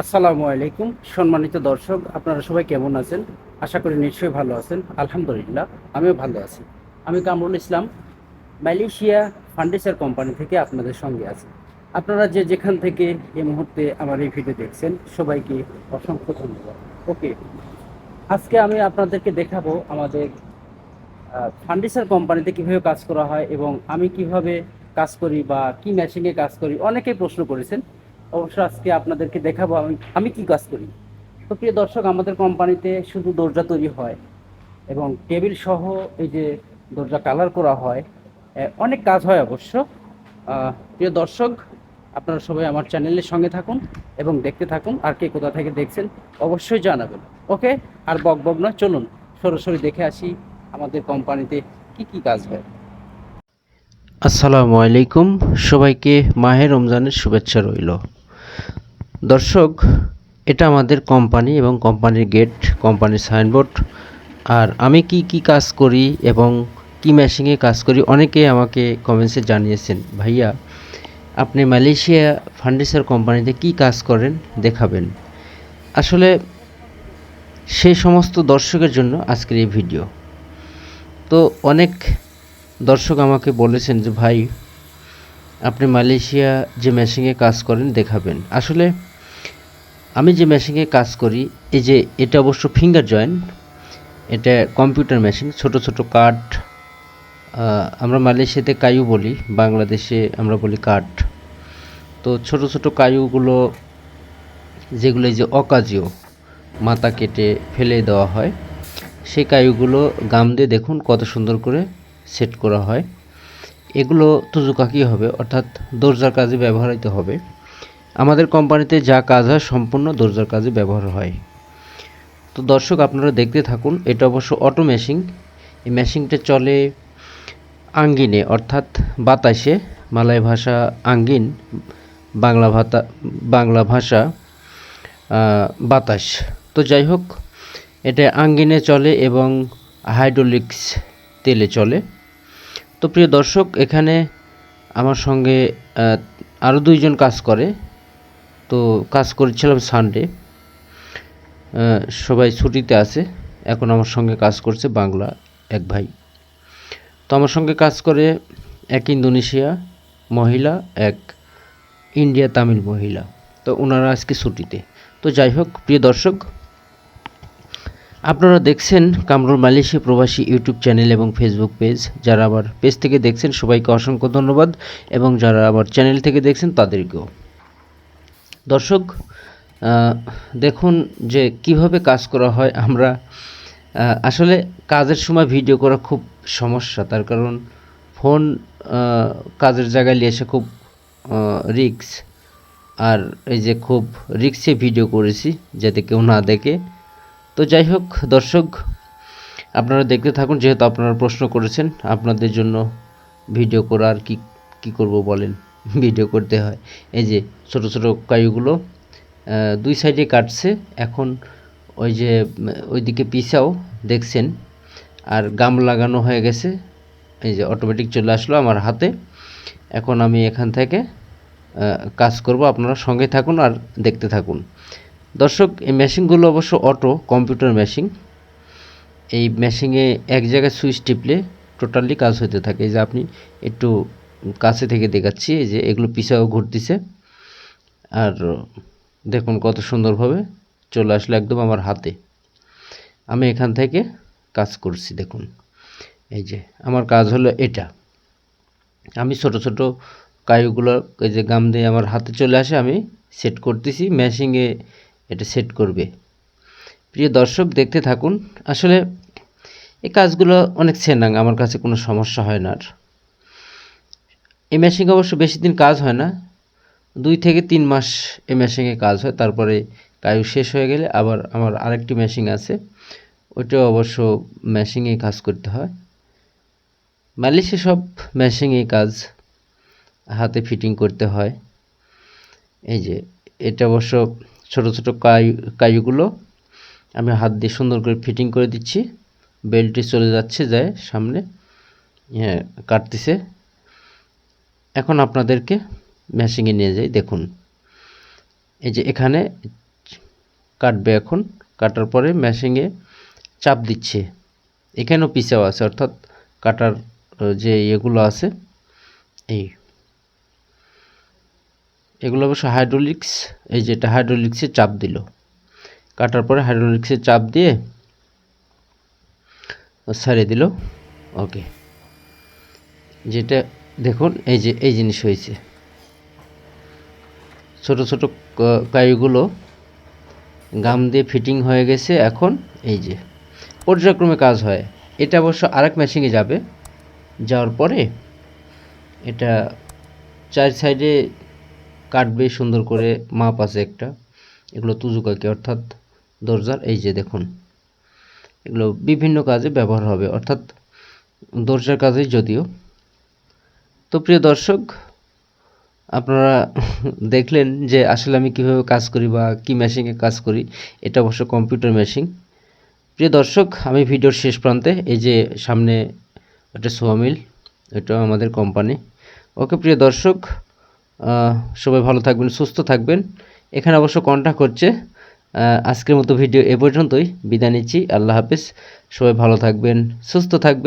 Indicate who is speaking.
Speaker 1: আসসালামু আলাইকুম সম্মানিত দর্শক, আপনারা সবাই কেমন আছেন? আশা করি নিশ্চয়ই ভালো আছেন। আলহামদুলিল্লাহ, আমিও ভালো আছি। আমি Kamrul Islam, Malaysia furniture company থেকে আপনাদের সঙ্গে আছি। আপনারা যে যেখান থেকে এই মুহূর্তে আমার এই ভিডিও দেখছেন, সবাইকে অসংখ্য ধন্যবাদ। ওকে, আজকে আমি আপনাদেরকে দেখাবো আমাদের ফার্নিচার কোম্পানিতে কিভাবে কাজ করা হয় এবং আমি কিভাবে কাজ করি বা কি মেশিনে কাজ করি। অনেকেই প্রশ্ন করেছেন। অবশ্য আজকে আপনাদেরকে দেখাবো আমি আমি কি কাজ করি। তো প্রিয় দর্শক, আমাদের কোম্পানিতে শুধু দরজা তৈরি হয় এবং টেবিল সহ এই যে দরজা কালার করা হয়। অনেক কাজ হয় অবশ্য। প্রিয় দর্শক, আপনারা সবাই আমার চ্যানেলের সঙ্গে থাকুন এবং দেখতে থাকুন। আর কে কোথা থেকে দেখছেন অবশ্যই জানাবেন। ওকে, আর বক বক নয়, চলুন সরাসরি দেখে আসি আমাদের কোম্পানিতে কি কি কাজ হয়।
Speaker 2: আসসালামু আলাইকুম, সবাইকে মাহে রমজানের শুভেচ্ছা রইল। দর্শক, এটা আমাদের কোম্পানি এবং কোম্পানির গেট, কোম্পানির সাইনবোর্ড। আর আমি কি কি কাজ করি এবং কি মেশিনে কাজ করি, অনেকে আমাকে কমেন্টসে জানিয়েছেন, ভাইয়া আপনি মালয়েশিয়া ফার্নিচার কোম্পানিতে কি কাজ করেন দেখাবেন। আসলে সেই সমস্ত দর্শকের জন্য আজকের এই ভিডিও। তো অনেক দর্শক আমাকে বলেছেন যে ভাই আপনি মালয়েশিয়া যে মেশিনে কাজ করেন দেখাবেন। আসলে আমি যে মেশিনে কাজ করি, এই যে এটা অবশ্য ফিঙ্গার জয়েন্ট, এটা কম্পিউটার মেশিন। ছোট ছোট কাঠ, আমরা মালয়েশিয়াতে কায়ু বলি, বাংলাদেশে আমরা বলি কাঠ। তো ছোট ছোট কায়ুগুলো, যেগুলো এই যে অকাজীয়, মাথা কেটে ফেলে দেওয়া হয়, সেই কায়ুগুলো গাম দিয়ে দেখুন কত সুন্দর করে সেট করা হয়। এগুলো তুজুকাকি হবে, অর্থাৎ দরজার কাজে ব্যবহৃত হবে। আমাদের কোম্পানিতে যা কাজ হয় সম্পূর্ণ দরজার কাজে ব্যবহার হয়। তো দর্শক, আপনারা দেখতে থাকুন। এটা অবশ্য অটো মেশিন। এই মেশিনটা চলে আঙ্গিনে, অর্থাৎ বাতাসে। মালয় ভাষা আঙ্গিন, বাংলা ভাষা বাতাস। তো যাই হোক, এটা আঙ্গিনে চলে এবং হাইড্রোলিক্স তেলে চলে। তো প্রিয় দর্শক, এখানে আমার সঙ্গে আরও দুইজন কাজ করে। তো কাজ করেছিলাম সানডে, সবাই ছুটিতে আছে। এখন আমার সঙ্গে কাজ করছে বাংলা এক ভাই। তো আমার সঙ্গে কাজ করে এক ইন্দোনেশিয়া মহিলা, এক ইন্ডিয়া তামিল মহিলা। তো ওনারা আজকে ছুটিতে। তো যাই হোক, প্রিয় দর্শক, আপনারা দেখছেন কামরুল মালয়েশিয়া প্রবাসী ইউটিউব চ্যানেল এবং ফেসবুক পেজ। যারা আমার পেজ থেকে দেখছেন সবাইকে অসংখ্য ধন্যবাদ, এবং যারা আমার চ্যানেল থেকে দেখছেন তাদেরকেও। দর্শক, দেখুন যে কিভাবে কাজ করা হয়। আমরা আসলে কাজের সময় ভিডিও করা খুব সমস্যা, তার কারণ ফোন কাজের জায়গায় নিয়ে এসে খুব রিক্স। আর এই যে খুব রিক্সে ভিডিও করেছি যাতে কেউ না দেখে। তো যাই হোক দর্শক, আপনারা দেখতে থাকুন। যেহেতু আপনারা প্রশ্ন করেছেন, আপনাদের জন্য ভিডিও করা, আর কি কি করব বলেন, ভিডিও করতে হয়। এই যে ছোট ছোট কাইগুলো দুই সাইডে কাটছে। এখন ওই যে ওইদিকে পিছাও দেখছেন, আর গাম লাগানো হয়ে গেছে। এই যে অটোমেটিক চলে আসলো আমার হাতে। এখন আমি এখান থেকে কাজ করব। আপনারা সঙ্গে থাকুন আর দেখতে থাকুন। দর্শক, এই মেশিনগুলো অবশ্য অটো কম্পিউটার মেশিন। এই মেশিনে এক জায়গায় সুইচ টিপলে টোটালি কাজ হতে থাকে। এই যে আপনি একটু কাছে থেকে দেখাচ্ছি, এই যে এগুলো পিছাও ঘুরতেছে। আর দেখুন কত সুন্দরভাবে চলে আসলো একদম আমার হাতে। আমি এখান থেকে কাজ করছি। দেখুন, এই যে আমার কাজ হলো এটা। আমি ছোট ছোট কাইগুলো এই যে গাম দিয়ে আমার হাতে চলে আসে, আমি সেট করতেছি। মেশিনে এটা সেট করবে। প্রিয় দর্শক, দেখতে থাকুন। আসলে এই কাজগুলো অনেক সেনাং, আমার কাছে কোনো সমস্যা হয় না। আর এই মেশিনে অবশ্য বেশি দিন কাজ হয় না, 2 থেকে 3 মাস এই মেশিনে কাজ হয়। তারপরে কাজ শেষ হয়ে গেলে আবার আমার আরেকটি মেশিন আছে, ওইটাও অবশ্য মেশিনে কাজ করতে হয়। মালয়েশিয়া সব মেশিনে কাজ, হাতে ফিটিং করতে হয়। এই যে এটা অবশ্য ছোট ছোট কাইগুলো আমি হাত দিয়ে সুন্দর করে ফিটিং করে দিচ্ছি। বেল্টে চলে যাচ্ছে, যায় সামনে, হ্যাঁ কাটতেছে। এখন আপনাদেরকে মেশিনে নিয়ে যাই। দেখুন, এই যে এখানে কাটবে। এখন কাটার পরে মেশিনে চাপ দিচ্ছে, এখানেও পিছাও আছে, অর্থাৎ কাটার যে এগুলো আছে এগুলো অবশ্য হাইড্রোলিক্স, এই যেটা হাইড্রোলিক্সে চাপ দিল, কাটার পরে হাইড্রোলিক্সে চাপ দিয়ে ছাড়িয়ে দিল। ওকে, যেটা দেখুন এই জিনিস হয়েছে, ছোট ছোট কাইগুলো গাম দিয়ে ফিটিং হয়ে গেছে। এখন এই যে পর্যায়ক্রমে কাজ হয়। এটা অবশ্য আরেক মেশিনে যাবে, যাওয়ার পরে এটা 4 সাইডে কাটবে সুন্দর করে, মাপ আছে একটা, এগুলো তুজুকাকি অর্থাৎ দরজার। এই যে দেখুন, এগুলো বিভিন্ন কাজে ব্যবহার হবে, অর্থাৎ দরজার কাজেই যদিও। তো প্রিয় দর্শক, আপনারা দেখলেন যে আসলে আমি কিভাবে কাজ করি বা কি মেশিনে কাজ করি। এটা অবশ্য কম্পিউটার মেশিন। প্রিয় দর্শক, আমি ভিডিওর শেষ প্রান্তে, এই যে সামনে একটা সোয়ামিল, এটাও আমাদের কোম্পানি। ওকে প্রিয় দর্শক, সবাই ভালো থাকবেন, সুস্থ থাকবেন। এখানে অবশ্য কন্ট্যাক্ট হচ্ছে। আজকের মতো ভিডিও এ পর্যন্তই, বিদায় নিচ্ছি। আল্লাহ হাফেজ। সবাই ভালো থাকবেন, সুস্থ থাকবেন।